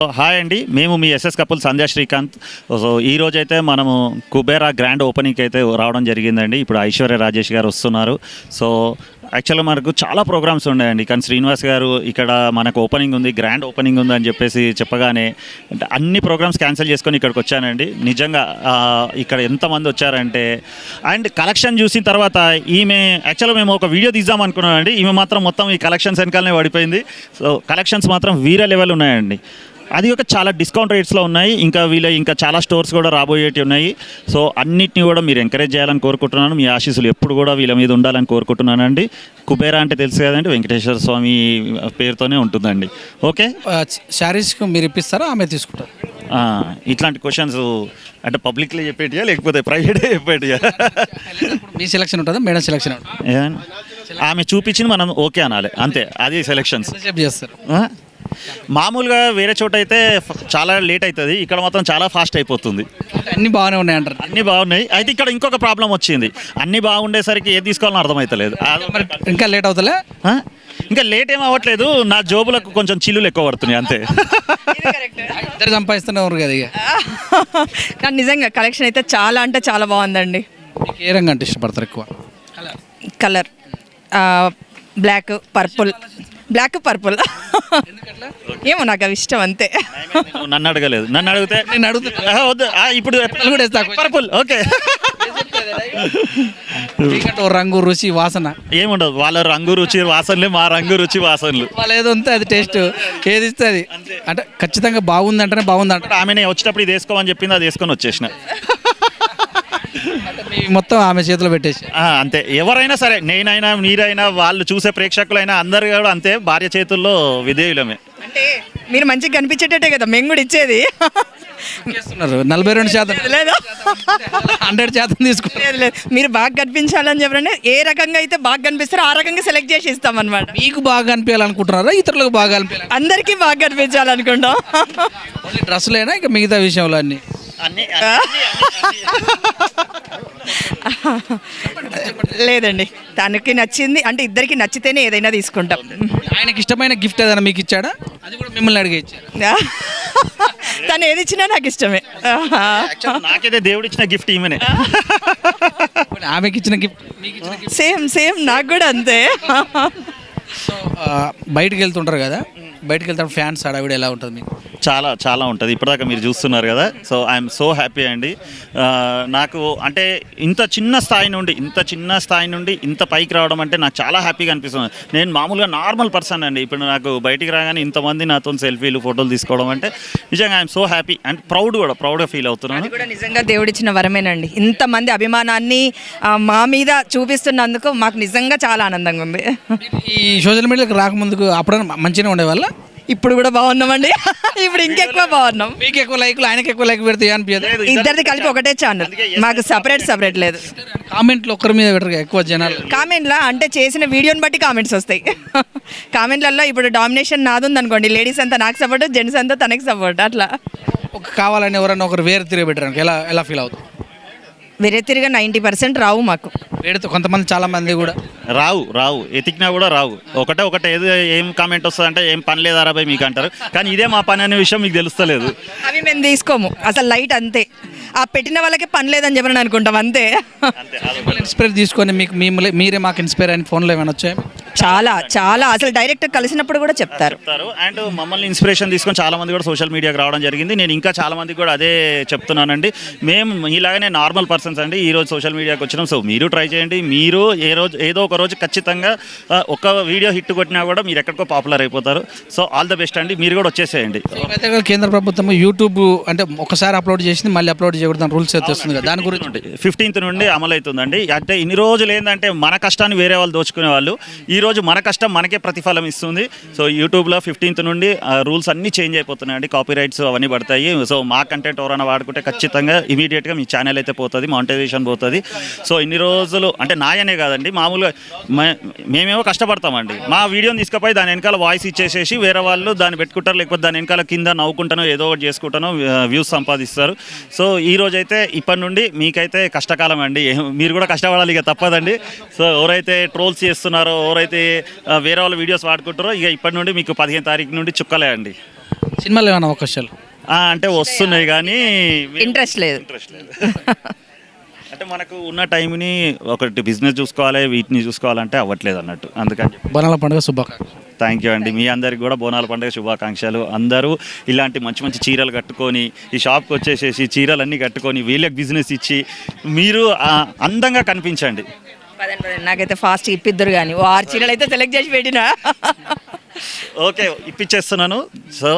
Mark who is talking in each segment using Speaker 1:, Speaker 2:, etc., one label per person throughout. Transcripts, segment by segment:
Speaker 1: Hi అండి, మేము మీ SS couple సంధ్యా Srikanth. So ఈరోజైతే మనము కుబేరా గ్రాండ్ ఓపెనింగ్కి అయితే రావడం జరిగిందండి. ఇప్పుడు ఐశ్వర్య రాజేష్ గారు వస్తున్నారు. సో యాక్చువల్గా మనకు చాలా ప్రోగ్రామ్స్ ఉన్నాయండి, కానీ శ్రీనివాస్ గారు ఇక్కడ మనకు ఓపెనింగ్ ఉంది, గ్రాండ్ ఓపెనింగ్ ఉంది అని చెప్పేసి చెప్పగానే అన్ని ప్రోగ్రామ్స్ క్యాన్సిల్ చేసుకొని ఇక్కడికి వచ్చానండి. నిజంగా ఇక్కడ ఎంతమంది వచ్చారంటే, అండ్ కలెక్షన్ చూసిన తర్వాత ఈమె యాక్చువల్గా మేము ఒక వీడియో తీద్దాం అనుకున్నామండి. ఈమె మాత్రం మొత్తం ఈ కలెక్షన్స్ వెనకాలనే పడిపోయింది. సో కలెక్షన్స్ మాత్రం వీరే లెవెల్ ఉన్నాయండి. అది ఒక చాలా డిస్కౌంట్ రేట్స్లో ఉన్నాయి. ఇంకా చాలా స్టోర్స్ కూడా రాబోయేవి ఉన్నాయి. సో అన్నిటిని కూడా మీరు ఎంకరేజ్ చేయాలని కోరుకుంటున్నాను. మీ ఆశీస్సులు ఎప్పుడు కూడా వీళ్ళ మీద ఉండాలని కోరుకుంటున్నానండి. కుబేరా అంటే తెలుసు కదండి, వెంకటేశ్వర స్వామి పేరుతోనే ఉంటుందండి. ఓకే,
Speaker 2: శారీస్కి మీరు ఇప్పిస్తారా, ఆమె తీసుకుంటారు?
Speaker 1: ఇట్లాంటి క్వశ్చన్స్ అంటే పబ్లిక్లో చెప్పేటియా లేకపోతే ప్రైవేట్గా చెప్పేటియా?
Speaker 2: మీ సెలక్షన్ ఉంటుందా, మేడం సెలక్షన్ ఉంటుంది?
Speaker 1: ఆమె చూపించింది మనం ఓకే అనాలి, అంతే. అది సెలక్షన్స్
Speaker 2: చేస్తారు.
Speaker 1: మామూలుగా వేరే చోట అయితే చాలా లేట్ అవుతుంది, ఇక్కడ మాత్రం చాలా ఫాస్ట్ అయిపోతుంది.
Speaker 2: అన్నీ బాగానే ఉన్నాయి అంటారు?
Speaker 1: అన్నీ బాగున్నాయి. అయితే ఇక్కడ ఇంకొక ప్రాబ్లం వచ్చింది, అన్నీ బాగుండేసరికి ఏది తీసుకోవాలని అర్థమవుతలేదు.
Speaker 2: ఇంకా లేట్ అవుతలే?
Speaker 1: ఇంకా లేట్ ఏం అవ్వట్లేదు, నా జోబులకు కొంచెం చిల్లులు ఎక్కువ పడుతున్నాయి, అంతే.
Speaker 2: ఇద్దరు సంపాదిస్తున్నారు కదా ఇక.
Speaker 3: కానీ నిజంగా కలెక్షన్ అయితే చాలా అంటే చాలా బాగుందండి.
Speaker 2: మీకు ఏ రంగు అంటే ఇష్టపడతారు ఎక్కువ?
Speaker 3: కలర్ బ్లాక్ పర్పుల్ ఏమో నాకు అవి ఇష్టం, అంతే.
Speaker 1: నన్ను అడగలేదు, నన్ను అడిగితే
Speaker 2: నేను అడుగుతా
Speaker 1: వద్దు. ఇప్పుడు పర్పుల్ ఓకే.
Speaker 2: రంగు రుచి వాసన
Speaker 1: ఏముండదు, వాళ్ళ రంగు రుచి వాసనలే మా రంగు రుచి వాసనలు.
Speaker 2: వాళ్ళు ఏదో ఉంటే అది టేస్ట్ ఏది ఇస్తే అది అంటే ఖచ్చితంగా బాగుంది అంటేనే బాగుంది అంటారు.
Speaker 1: ఆమెనే వచ్చేటప్పుడు ఇది వేసుకోమని చెప్పింది, అది వేసుకొని వచ్చేసిన.
Speaker 2: మొత్తం ఆమె చేతిలో పెట్టేసి
Speaker 1: అంతే. ఎవరైనా సరే, నేనైనా మీరైనా వాళ్ళు చూసే ప్రేక్షకులైనా అందరు కూడా అంతే, భార్య చేతుల్లో విధేయులమే.
Speaker 3: అంటే మీరు మంచిగా కనిపించేటట్టే కదా మేము కూడా ఇచ్చేది.
Speaker 2: 42%
Speaker 3: లేదు,
Speaker 2: 100% తీసుకున్నారు.
Speaker 3: లేదు, మీరు బాగా కనిపించాలని చెప్పండి. ఏ రకంగా అయితే బాగా కనిపిస్తారో ఆ రకంగా సెలెక్ట్ చేసి ఇస్తాం అనమాట.
Speaker 2: మీకు బాగా కనిపించాలనుకుంటున్నారా, ఇతరులకు బాగా కనిపించాలి?
Speaker 3: అందరికీ బాగా కనిపించాలనుకుంటాం.
Speaker 2: ఓన్లీ డ్రెస్సులేనా, ఇంకా మిగతా విషయంలో అన్నీ?
Speaker 3: లేదండి, తనకి నచ్చింది అంటే ఇద్దరికి నచ్చితేనే ఏదైనా తీసుకుంటాం.
Speaker 2: ఆయనకి ఇష్టమైన గిఫ్ట్ ఏదైనా మీకు ఇచ్చాడా? అది కూడా మిమ్మల్ని అడిగే ఇచ్చారా?
Speaker 3: తను ఏది ఇచ్చినా నాకు ఇష్టమే.
Speaker 1: నాకైతే దేవుడు ఇచ్చిన గిఫ్ట్ ఈమెనే.
Speaker 2: ఆమెకి ఇచ్చిన గిఫ్ట్ మీకు ఇచ్చిన గిఫ్ట్
Speaker 3: సేమ్ నాకు కూడా అంతే.
Speaker 2: సో బయటికి వెళ్తుంటారు కదా, బయటకు వెళ్తాం ఫ్యాన్స్ హడావిడి ఎలా ఉంటుంది మీకు?
Speaker 1: చాలా చాలా ఉంటుంది. ఇప్పటిదాకా మీరు చూస్తున్నారు కదా. సో ఐఎమ్ సో హ్యాపీ అండి. నాకు అంటే ఇంత చిన్న స్థాయి నుండి ఇంత పైకి రావడం అంటే నాకు చాలా హ్యాపీగా అనిపిస్తుంది. నేను మామూలుగా నార్మల్ పర్సన్ అండి. ఇప్పుడు నాకు బయటికి రాగానే ఇంతమంది నాతో సెల్ఫీలు ఫోటోలు తీసుకోవడం అంటే నిజంగా ఐఎమ్ సో హ్యాపీ అండ్ ప్రౌడ్గా ఫీల్ అవుతున్నాను.
Speaker 3: అది కూడా నిజంగా దేవుడిచ్చిన వరమేనండి. ఇంతమంది అభిమానాన్ని మా మీద చూపిస్తున్నందుకు మాకు నిజంగా చాలా ఆనందంగా ఉంది.
Speaker 2: ఈ సోషల్ మీడియాకి రాకముందుకు అప్పుడు మంచిగానే ఉండేవాళ్ళ?
Speaker 3: ఇప్పుడు కూడా బాగున్నామండి. ఇప్పుడు ఇంకెక్కువ బాగున్నాం.
Speaker 2: మీకు ఎక్కువ లైక్లు, ఆయనకి ఎక్కువ లైక్ పెడితే అనిపించదు?
Speaker 3: ఇద్దరిది కలిపి ఒకటే ఛానల్, మాకు సపరేట్ లేదు.
Speaker 2: కామెంట్లు ఒక్కరి మీద పెట్టరు ఎక్కువ జనాలు?
Speaker 3: కామెంట్లా అంటే చేసిన వీడియోని బట్టి కామెంట్స్ వస్తాయి. కామెంట్లలో ఇప్పుడు డామినేషన్ నాది ఉంది అనుకోండి, లేడీస్ అంతా నాకు సపోర్ట్, జెంట్స్ అంతా తనకి సపోర్ట్, అట్లా.
Speaker 2: కావాలని ఎవరైనా ఒకరు వేరే తిరిగి పెట్టడానికి ఎలా ఫీల్ అవుతుంది?
Speaker 3: వేరే తిరిగా 90% రావు మాకు.
Speaker 2: వేడితో కొంతమంది చాలా మంది కూడా
Speaker 1: రావు ఎతికినా కూడా రావు. ఒకటే ఏం కామెంట్ వస్తుంది అంటే ఏం పని లేదా రాబాయ్ మీకు అంటారు, కానీ ఇదే మా పని అనే విషయం మీకు తెలుస్తలేదు.
Speaker 3: అవి మేము తీసుకోము అసలు, లైట్ అంతే. ఆ పెట్టిన వాళ్ళకి పని లేదని చెప్పని అనుకుంటాం, అంతే.
Speaker 2: ఇన్స్పైర్ తీసుకొని మీరే మాకు ఇన్స్పైర్ అని ఫోన్లో ఏమైనా వచ్చాయి?
Speaker 3: చాలా అసలు డైరెక్ట్ కలిసినప్పుడు కూడా చెప్తారు.
Speaker 1: అండ్ మమ్మల్ని ఇన్స్పిరేషన్ తీసుకొని చాలా మంది కూడా సోషల్ మీడియాకి రావడం జరిగింది. నేను ఇంకా చాలా మందికి కూడా అదే చెప్తున్నానండి. మేము ఇలాగనే నార్మల్ పర్సన్స్ అండి, ఈ రోజు సోషల్ మీడియాకి వచ్చినాం. సో మీరు ట్రై చేయండి. మీరు ఏదో ఒక రోజు ఖచ్చితంగా ఒక వీడియో హిట్ కొట్టినా కూడా మీరు ఎక్కడికో పాపులర్ అయిపోతారు. సో ఆల్ ద బెస్ట్ అండి, మీరు కూడా వచ్చేసేయండి.
Speaker 2: కేంద్ర ప్రభుత్వం యూట్యూబ్ అంటే ఒకసారి అప్లోడ్ చేసింది మళ్ళీ అప్లోడ్ చేయకూడదు రూల్స్ అయితే వస్తుంది కదా, దాని గురించి
Speaker 1: 15th నుండి అమలవుతుందండి. అంటే ఇన్ని రోజులు ఏంటంటే మన కష్టాన్ని వేరే వాళ్ళు దోచుకునే వాళ్ళు, ఈ రోజు మన కష్టం మనకే ప్రతిఫలం ఇస్తుంది. సో యూట్యూబ్లో 15th నుండి రూల్స్ అన్నీ చేంజ్ అయిపోతున్నాయండి, కాపీ రైట్స్ అవన్నీ పడతాయి. సో మా కంటెంట్ ఎవరైనా వాడుకుంటే ఖచ్చితంగా ఇమీడియట్గా మీ ఛానల్ అయితే పోతుంది, మానిటైజేషన్ పోతుంది. సో ఇన్ని రోజులు అంటే నాయనే కాదండి, మామూలుగా మేమేమో కష్టపడతామండి. మా వీడియోని తీసుకుపోయి దాని వెనకాల వాయిస్ ఇచ్చేసేసి వేరే వాళ్ళు దాన్ని పెట్టుకుంటారు, లేకపోతే దాని వెనకాల కింద నవ్వుకుంటానో ఏదో ఒకటి చేసుకుంటానో వ్యూస్ సంపాదిస్తారు. సో ఈ రోజైతే ఇప్పటి నుండి మీకైతే కష్టకాలం అండి, మీరు కూడా కష్టపడాలి, ఇక తప్పదండి. సో ఎవరైతే ట్రోల్స్ చేస్తున్నారో, ఎవరైతే వేరే వాళ్ళ వీడియోస్ వాడుకుంటారో, ఇక ఇప్పటి నుండి మీకు 15వ తారీఖు నుండి చుక్కలే అండి.
Speaker 2: సినిమాలో ఏమైనా అవకాశాలు?
Speaker 1: అంటే వస్తున్నాయి కానీ
Speaker 3: ఇంట్రెస్ట్ లేదు.
Speaker 1: ఇంట్రెస్ట్ లేదు. అంటే మనకు ఉన్న టైంని ఒకటి బిజినెస్ చూసుకోవాలి, వీటిని చూసుకోవాలంటే అవ్వట్లేదు అన్నట్టు. అందుకని
Speaker 2: బోనాల పండుగ శుభాకాంక్షలు.
Speaker 1: థ్యాంక్ యూ అండి. మీ అందరికి కూడా బోనాల పండుగ శుభాకాంక్షలు. అందరూ ఇలాంటి మంచి మంచి చీరలు కట్టుకొని ఈ షాప్కి వచ్చేసేసి చీరలన్నీ కట్టుకొని వీళ్ళకి బిజినెస్ ఇచ్చి మీరు అందంగా కనిపించండి.
Speaker 3: పదండి, నాకైతే ఫాస్ట్ ఇప్పిద్దరు కానీ 6 చీరలు అయితే సెలెక్ట్ చేసి పెట్టినా.
Speaker 1: ఓకే, ఇప్పించేస్తున్నాను. సో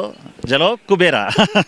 Speaker 1: జలో కుబేరా.